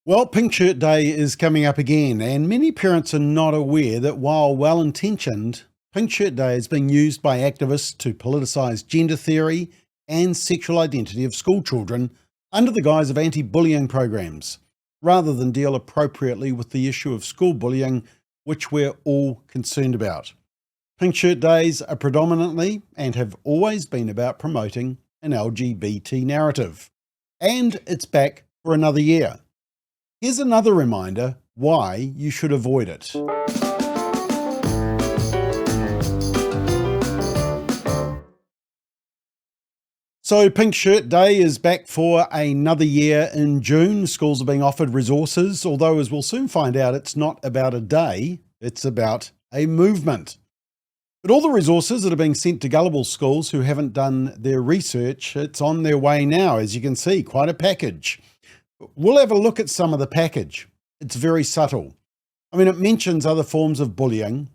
Well, Pink Shirt Day is coming up again, and many parents are not aware that while well-intentioned, Pink Shirt Day is being used by activists to politicise gender theory and sexual identity of school children under the guise of anti-bullying programs, rather than deal appropriately with the issue of school bullying, which we're all concerned about. Pink Shirt Days are predominantly and have always been about promoting an LGBT narrative, and it's back for another year. Here's another reminder why you should avoid it. So Pink Shirt Day is back for another year in June. Schools are being offered resources, although as we'll soon find out, it's not about a day, it's about a movement. But all the resources that are being sent to gullible schools who haven't done their research, it's on their way now, as you can see, quite a package. We'll have a look at some of the package. It's very subtle. I mean, it mentions other forms of bullying,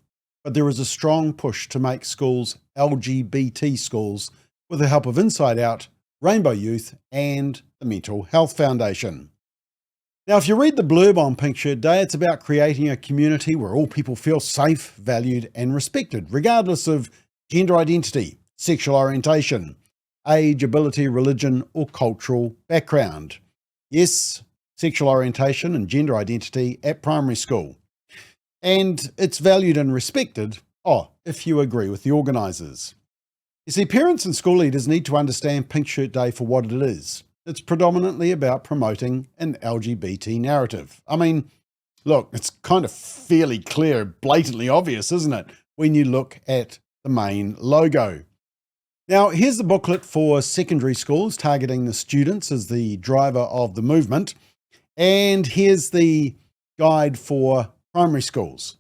but there is a strong push to make schools LGBT schools with the help of Inside Out, Rainbow Youth, and the Mental Health Foundation. Now, if you read the blurb on Pink Shirt Day, it's about creating a community where all people feel safe, valued, and respected, regardless of gender identity, sexual orientation, age, ability, religion, or cultural background. Yes, sexual orientation and gender identity at primary school. And it's valued and respected, if you agree with the organisers. You see, parents and school leaders need to understand Pink Shirt Day for what it is. It's predominantly about promoting an LGBT narrative. I mean, look, it's kind of fairly clear, blatantly obvious, isn't it, when you look at the main logo. Now, here's the booklet for secondary schools, targeting the students as the driver of the movement. And here's the guide for primary schools.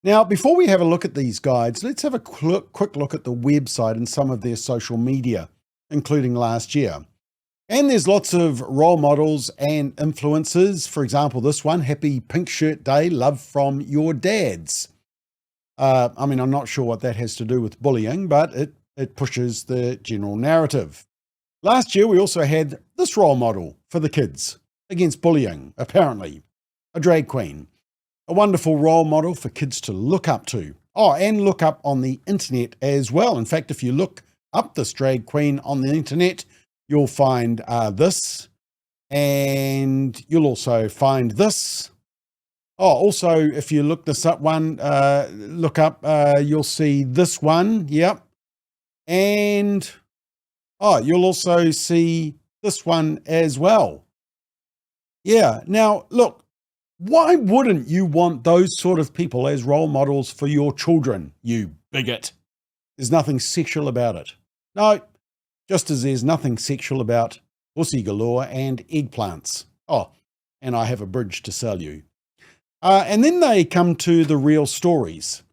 Now, before we have a look at these guides, let's have a quick look at the website and some of their social media, including last year. And there's lots of role models and influencers. For example, this one, Happy Pink Shirt Day, love from your dads. I'm not sure what that has to do with bullying, but it pushes the general narrative. Last year, we also had this role model for the kids against bullying, apparently, a drag queen, a wonderful role model for kids to look up to. And look up on the internet as well. In fact, if you look up this drag queen on the internet, you'll find this, and you'll also find this. Also, if you look this up you'll see this one. Yep. And you'll also see this one as well. Yeah. Now, look, why wouldn't you want those sort of people as role models for your children, you bigot? There's nothing sexual about it. No, just as there's nothing sexual about pussy galore and eggplants. And I have a bridge to sell you. And then they come to the real stories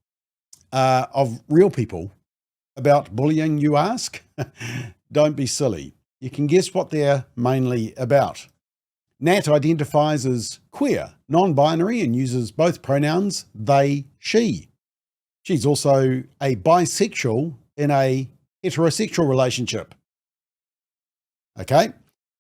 of real people about bullying, you ask? Don't be silly. You can guess what they're mainly about. Nat identifies as queer, non-binary, and uses both pronouns they, she. She's also a bisexual in a heterosexual relationship. Okay.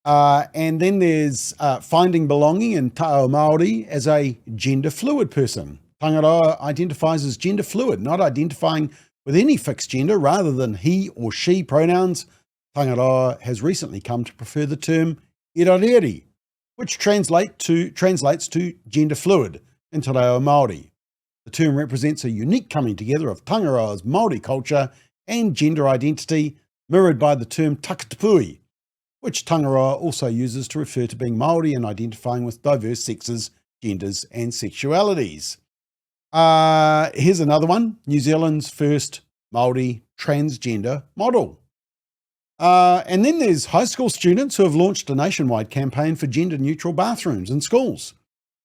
And then there's finding belonging in Ta'o Māori as a gender fluid person. Tangaroa identifies as gender fluid, not identifying with any fixed gender rather than he or she pronouns. Tangaroa has recently come to prefer the term irareri, which translates to gender fluid in Te Reo Māori. The term represents a unique coming together of Tangaroa's Māori culture and gender identity, mirrored by the term takatapui, which Tangaroa also uses to refer to being Māori and identifying with diverse sexes, genders, and sexualities. Here's another one, New Zealand's first Māori transgender model. And then there's high school students who have launched a nationwide campaign for gender-neutral bathrooms in schools.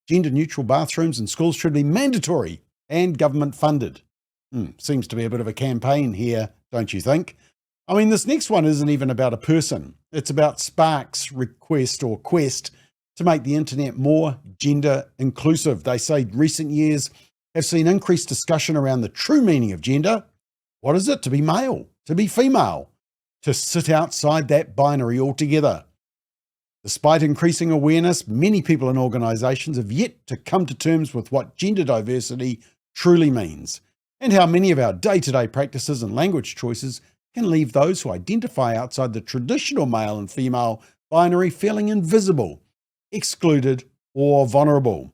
Gender-neutral bathrooms in schools should be mandatory and government-funded. Seems to be a bit of a campaign here, don't you think? I mean, this next one isn't even about a person. It's about Spark's quest to make the internet more gender inclusive. They say recent years have seen increased discussion around the true meaning of gender. What is it to be male, to be female, to sit outside that binary altogether? Despite increasing awareness, many people and organisations have yet to come to terms with what gender diversity truly means, and how many of our day-to-day practices and language choices can leave those who identify outside the traditional male and female binary feeling invisible, excluded, or vulnerable.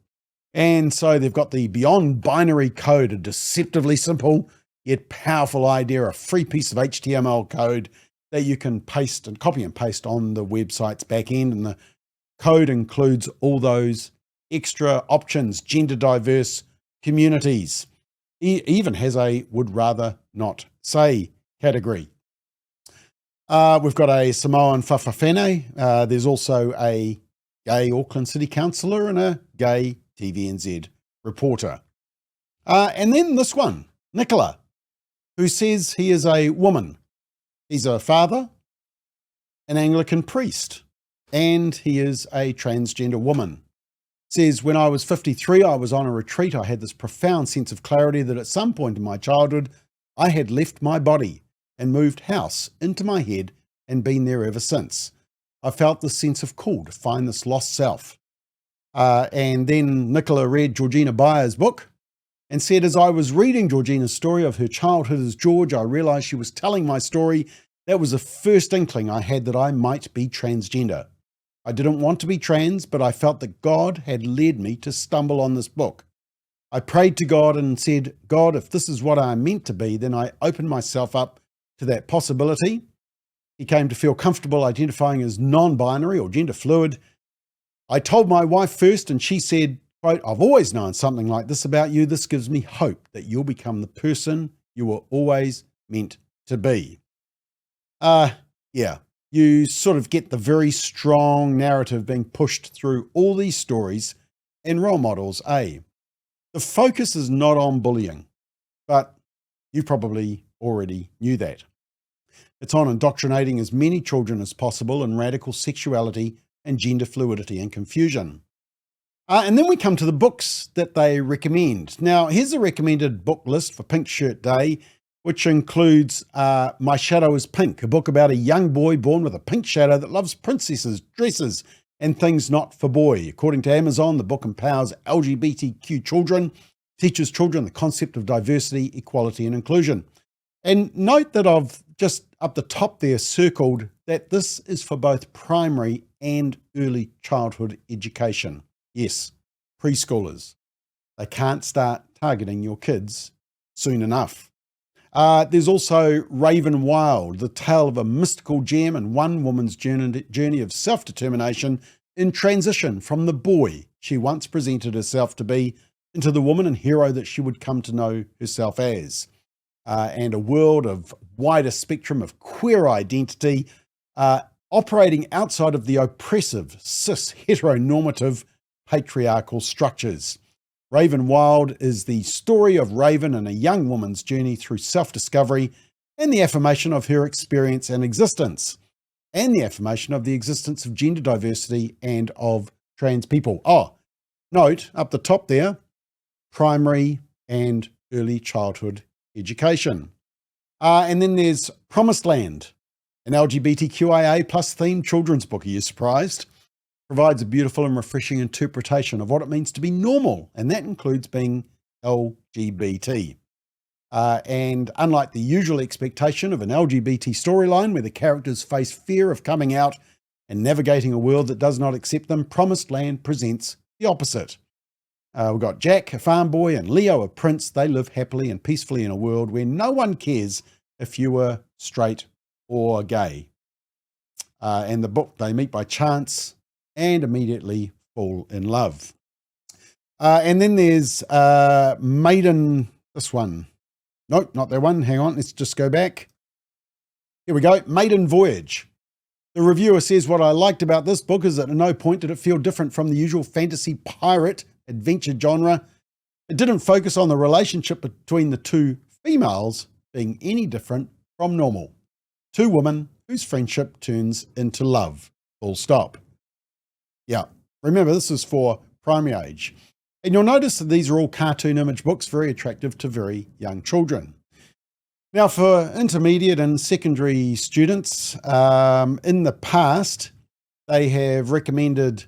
And so they've got the Beyond Binary Code, a deceptively simple yet powerful idea, a free piece of HTML code that you can paste and copy and paste on the website's back end. And the code includes all those extra options, gender diverse communities. Even has a would rather not say category. We've got a Samoan whawhawhine. There's also a gay Auckland City Councillor and a gay TVNZ reporter. And then this one, Nicola, who says he is a woman. He's a father, an Anglican priest, and he is a transgender woman. Says, when I was 53, I was on a retreat. I had this profound sense of clarity that at some point in my childhood, I had left my body and moved house into my head and been there ever since. I felt this sense of call to find this lost self. And then Nicola read Georgina Byer's book and said, as I was reading Georgina's story of her childhood as George, I realised she was telling my story. That was the first inkling I had that I might be transgender. I didn't want to be trans, but I felt that God had led me to stumble on this book. I prayed to God and said, God, if this is what I'm meant to be, then I opened myself up to that possibility. He came to feel comfortable identifying as non-binary or gender fluid. I told my wife first, and she said, quote, I've always known something like this about you. This gives me hope that you'll become the person you were always meant to be. Yeah, you sort of get the very strong narrative being pushed through all these stories and role models, eh? The focus is not on bullying, but you probably already knew that. It's on indoctrinating as many children as possible in radical sexuality and gender fluidity and confusion. And then we come to the books that they recommend. Now, here's a recommended book list for Pink Shirt Day, which includes My Shadow is Pink, a book about a young boy born with a pink shadow that loves princesses, dresses, and things not for boy. According to Amazon, the book empowers LGBTQ children, teaches children the concept of diversity, equality, and inclusion. And note that I've just up the top there circled that this is for both primary and early childhood education. Yes, preschoolers. They can't start targeting your kids soon enough. There's also Raven Wild, the tale of a mystical gem and one woman's journey of self-determination in transition from the boy she once presented herself to be into the woman and hero that she would come to know herself as. And a world of wider spectrum of queer identity operating outside of the oppressive, cis, heteronormative, patriarchal structures. Raven Wild is the story of Raven and a young woman's journey through self-discovery and the affirmation of her experience and existence, and the affirmation of the existence of gender diversity and of trans people. Oh, note up the top there, primary and early childhood education. And then there's Promised Land, an LGBTQIA plus themed children's book. Are you surprised? Provides a beautiful and refreshing interpretation of what it means to be normal, and that includes being LGBT. And unlike the usual expectation of an LGBT storyline where the characters face fear of coming out and navigating a world that does not accept them, Promised Land presents the opposite. We've got Jack, a farm boy, and Leo, a prince. They live happily and peacefully in a world where no one cares if you were straight or gay. And the book, they meet by chance and immediately fall in love. And then there's Maiden, this one. Nope, not that one. Hang on, let's just go back. Here we go, Maiden Voyage. The reviewer says, what I liked about this book is that at no point did it feel different from the usual fantasy pirate adventure genre. It didn't focus on the relationship between the two females being any different from normal. Two women whose friendship turns into love. Full stop. Yeah, remember this is for primary age. And you'll notice that these are all cartoon image books, very attractive to very young children. Now for intermediate and secondary students, in the past, They have recommended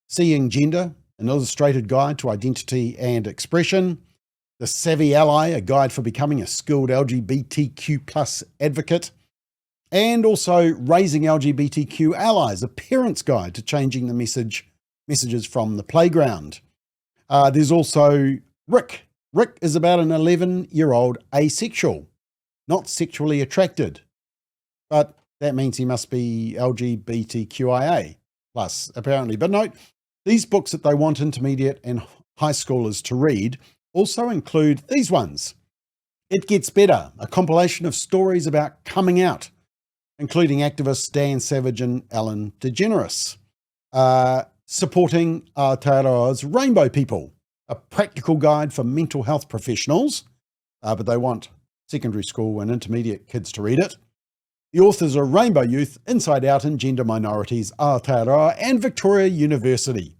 Seeing Gender, an illustrated guide to identity and expression. The Savvy Ally, a guide for becoming a skilled LGBTQ plus advocate. And also Raising LGBTQ Allies, a parent's guide to changing the messages from the playground. There's also Rick. Rick is about an 11-year-old asexual, not sexually attracted, but that means he must be LGBTQIA plus, apparently. But note, these books that they want intermediate and high schoolers to read also include these ones. It Gets Better, a compilation of stories about coming out, including activists Dan Savage and Ellen DeGeneres. Supporting Aotearoa's Rainbow People, a practical guide for mental health professionals, but they want secondary school and intermediate kids to read it. The authors are Rainbow Youth, Inside Out and Gender Minorities, Aotearoa and Victoria University.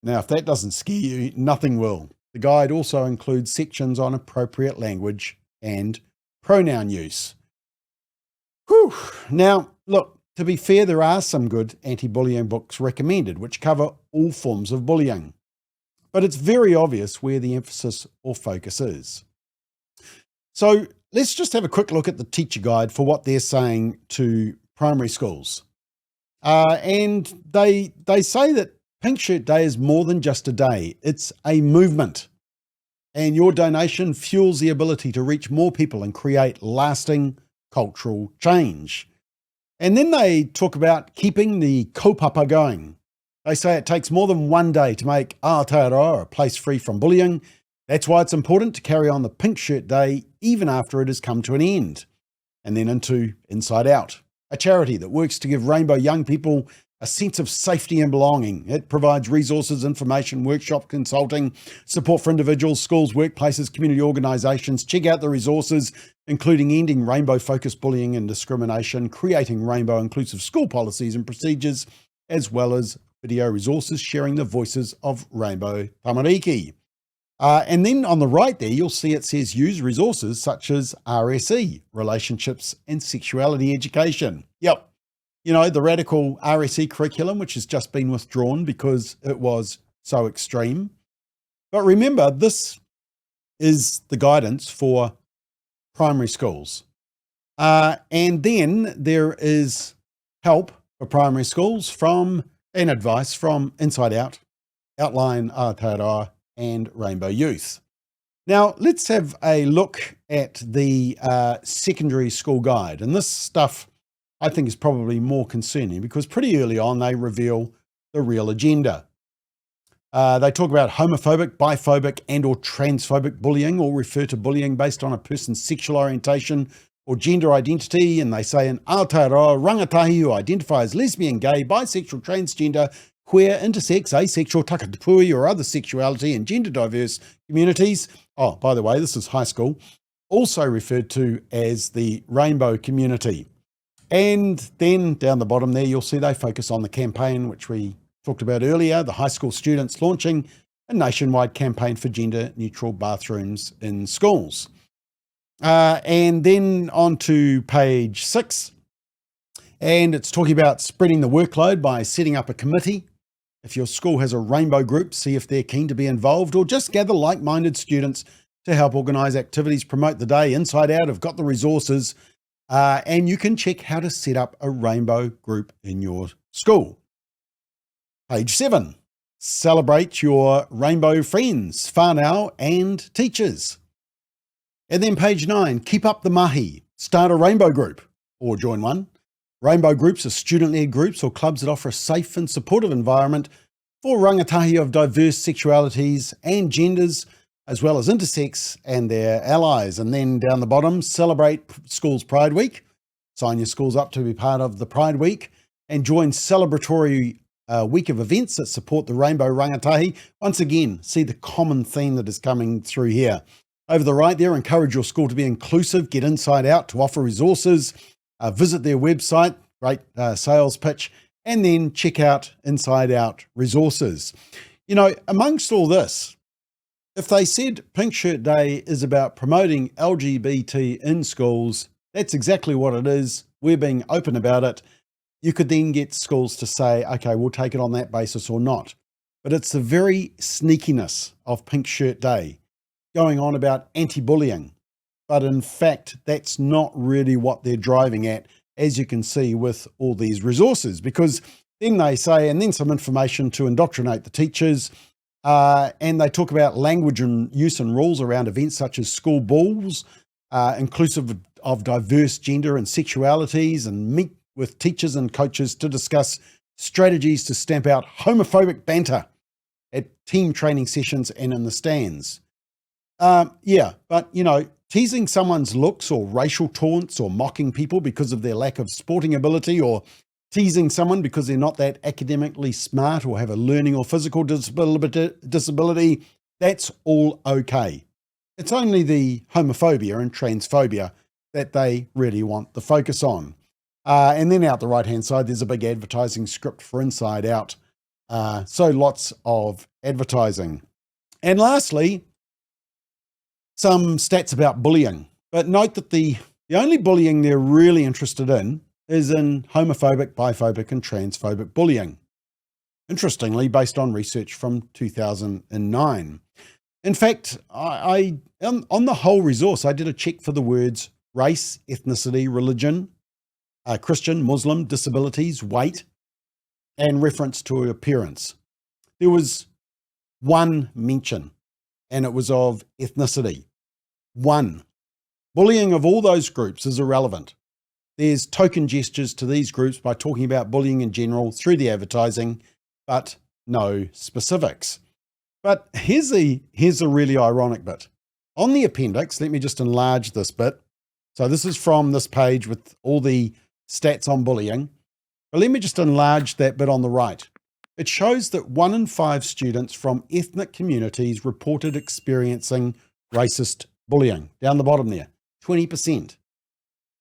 Now, if that doesn't scare you, nothing will. The guide also includes sections on appropriate language and pronoun use. Whew. Now, look, to be fair, there are some good anti-bullying books recommended, which cover all forms of bullying. But it's very obvious where the emphasis or focus is. So let's just have a quick look at the teacher guide for what they're saying to primary schools. And they say that Pink Shirt Day is more than just a day. It's a movement. And your donation fuels the ability to reach more people and create lasting cultural change. And then they talk about keeping the kaupapa going. They say it takes more than one day to make Aotearoa a place free from bullying. That's why it's important to carry on the Pink Shirt Day even after it has come to an end. And then into Inside Out, a charity that works to give rainbow young people a sense of safety and belonging. It provides resources, information, workshop consulting, support for individuals, schools, workplaces, community organisations. Check out the resources, including ending rainbow-focused bullying and discrimination, creating rainbow-inclusive school policies and procedures, as well as video resources sharing the voices of rainbow tamariki. And then on the right there, you'll see it says use resources such as RSE, Relationships and Sexuality Education. Yep. You know, the radical RSE curriculum, which has just been withdrawn because it was so extreme. But remember, this is the guidance for primary schools. And then there is help for primary schools and advice from Inside Out, Outline Aotearoa, and Rainbow Youth. Now, let's have a look at the secondary school guide. And this stuff, I think, is probably more concerning because pretty early on, they reveal the real agenda. They talk about homophobic, biphobic, and or transphobic bullying, or refer to bullying based on a person's sexual orientation or gender identity. And they say in Aotearoa, rangatahi who identify as lesbian, gay, bisexual, transgender, queer, intersex, asexual, takatapui, or other sexuality and gender diverse communities. Oh, by the way, this is high school, also referred to as the rainbow community. And then down the bottom there, you'll see they focus on the campaign, which we talked about earlier, the high school students launching a nationwide campaign for gender neutral bathrooms in schools. And then on to page 6, and it's talking about spreading the workload by setting up a committee. If your school has a rainbow group, see if they're keen to be involved, or just gather like-minded students to help organise activities, promote the day. Inside Out have got the resources, and you can check how to set up a rainbow group in your school. Page 7, celebrate your rainbow friends, whānau and teachers. And then page 9, keep up the mahi, start a rainbow group or join one. Rainbow groups are student-led groups or clubs that offer a safe and supportive environment for rangatahi of diverse sexualities and genders, as well as intersex and their allies. And then down the bottom, celebrate Schools Pride Week. Sign your schools up to be part of the Pride Week and join celebratory week of events that support the rainbow rangatahi. Once again, see the common theme that is coming through here. Over the right there, encourage your school to be inclusive, get Inside Out to offer resources, visit their website, great sales pitch, and then check out Inside Out resources. You know, amongst all this, if they said Pink Shirt Day is about promoting LGBT in schools, that's exactly what it is. We're being open about it. You could then get schools to say, okay, we'll take it on that basis or not. But it's the very sneakiness of Pink Shirt Day going on about anti-bullying. But in fact, that's not really what they're driving at, as you can see with all these resources, because then they say, and then some information to indoctrinate the teachers, and they talk about language and use and rules around events such as school balls, inclusive of diverse gender and sexualities, and meet with teachers and coaches to discuss strategies to stamp out homophobic banter at team training sessions and in the stands. Yeah, but teasing someone's looks or racial taunts or mocking people because of their lack of sporting ability, or teasing someone because they're not that academically smart or have a learning or physical disability, that's all okay. It's only the homophobia and transphobia that they really want the focus on. And then out the right-hand side, there's a big advertising script for Inside Out. So lots of advertising. And lastly, some stats about bullying. But note that the only bullying they're really interested in is in homophobic, biphobic, and transphobic bullying. Interestingly, based on research from 2009. In fact, I on the whole resource, I did a check for the words race, ethnicity, religion, Christian, Muslim, disabilities, weight, and reference to appearance. There was one mention, and it was of ethnicity. One. Bullying of all those groups is irrelevant. There's token gestures to these groups by talking about bullying in general through the advertising, but no specifics. But here's a really ironic bit. On the appendix, let me just enlarge this bit. So this is from this page with all the stats on bullying. But let me just enlarge that bit on the right. It shows that 1 in 5 students from ethnic communities reported experiencing racist bullying. Down the bottom there, 20%.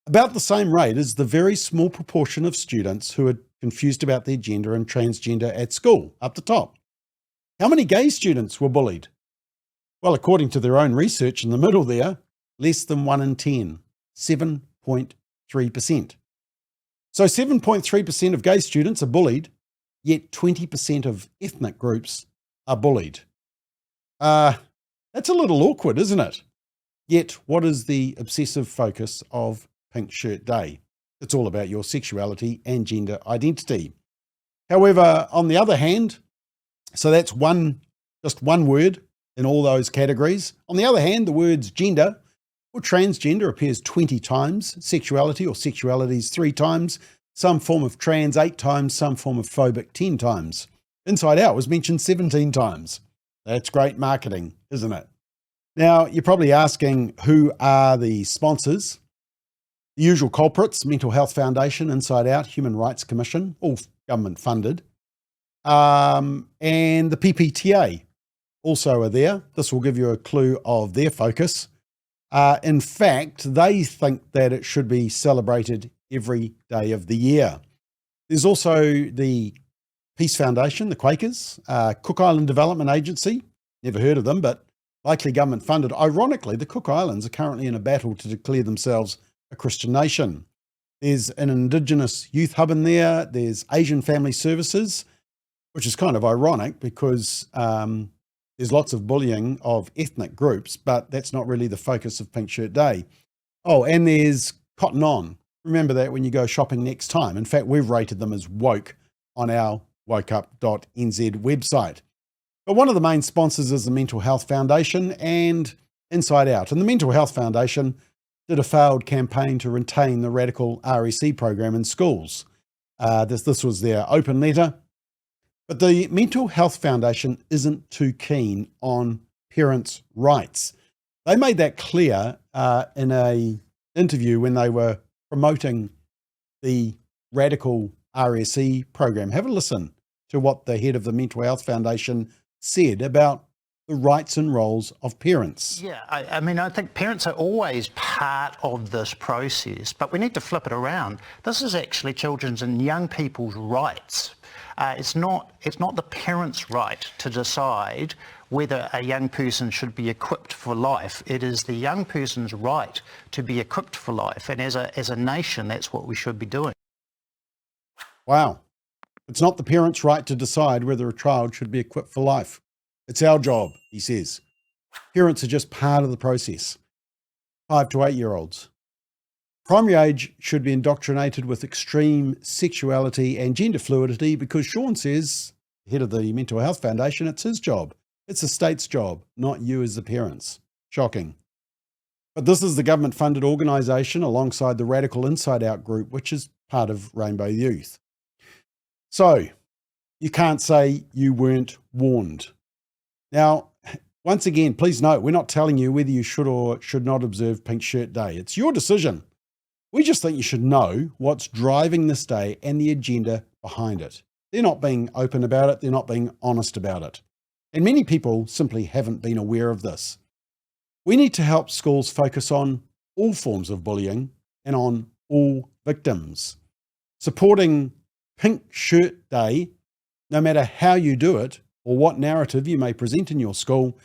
About the same rate as the very small proportion of students who are confused about their gender and transgender at school, up the top. How many gay students were bullied? Well, according to their own research in the middle there, less than 1 in 10, 7.3%. So 7.3% of gay students are bullied, yet 20% of ethnic groups are bullied. That's a little awkward, isn't it? Yet, what is the obsessive focus of Pink Shirt Day? It's all about your sexuality and gender identity. However, on the other hand, so that's just one word in all those categories. On the other hand, the words gender or transgender appears 20 times, sexuality or sexualities 3 times, some form of trans 8 times, some form of phobic 10 times. Inside Out was mentioned 17 times. That's great marketing, isn't it? Now, you're probably asking, who are the sponsors? The usual culprits: Mental Health Foundation, Inside Out, Human Rights Commission, all government funded. And the PPTA also are there. This will give you a clue of their focus. In fact, they think that it should be celebrated every day of the year. There's also the Peace Foundation, the Quakers, Cook Island Development Agency, never heard of them, but likely government funded. Ironically, the Cook Islands are currently in a battle to declare themselves a Christian nation. There's an Indigenous youth hub in there. There's Asian Family Services, which is kind of ironic because there's lots of bullying of ethnic groups, but that's not really the focus of Pink Shirt Day. Oh, and there's Cotton On. Remember that when you go shopping next time. In fact, we've rated them as woke on our wokeup.nz website. But one of the main sponsors is the Mental Health Foundation and Inside Out. And the Mental Health Foundation did a failed campaign to retain the radical RSE program in schools. This was their open letter. But the Mental Health Foundation isn't too keen on parents' rights. They made that clear in an interview when they were promoting the radical RSE program. Have a listen to what the head of the Mental Health Foundation said about the rights and roles of parents. Yeah, I mean, I think parents are always part of this process, but we need to flip it around. This is actually children's and young people's rights. It's not the parents' right to decide whether a young person should be equipped for life. It is the young person's right to be equipped for life, and as a nation, that's what we should be doing. Wow. It's not the parent's right to decide whether a child should be equipped for life. It's our job, he says. Parents are just part of the process. 5 to 8-year-olds. Primary age should be indoctrinated with extreme sexuality and gender fluidity because Sean says, head of the Mental Health Foundation, it's his job. It's the state's job, not you as the parents. Shocking. But this is the government-funded organisation alongside the Radical Inside Out group, which is part of Rainbow Youth. So, you can't say you weren't warned. Now, once again, please note, we're not telling you whether you should or should not observe Pink Shirt Day. It's your decision. We just think you should know what's driving this day and the agenda behind it. They're not being open about it. They're not being honest about it. And many people simply haven't been aware of this. We need to help schools focus on all forms of bullying and on all victims. Supporting Pink Shirt Day, no matter how you do it or what narrative you may present in your school,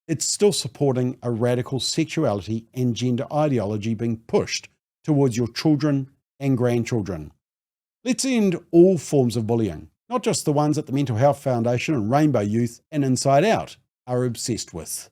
it's still supporting a radical sexuality and gender ideology being pushed towards your children and grandchildren. Let's end all forms of bullying, not just the ones that the Mental Health Foundation and Rainbow Youth and Inside Out are obsessed with.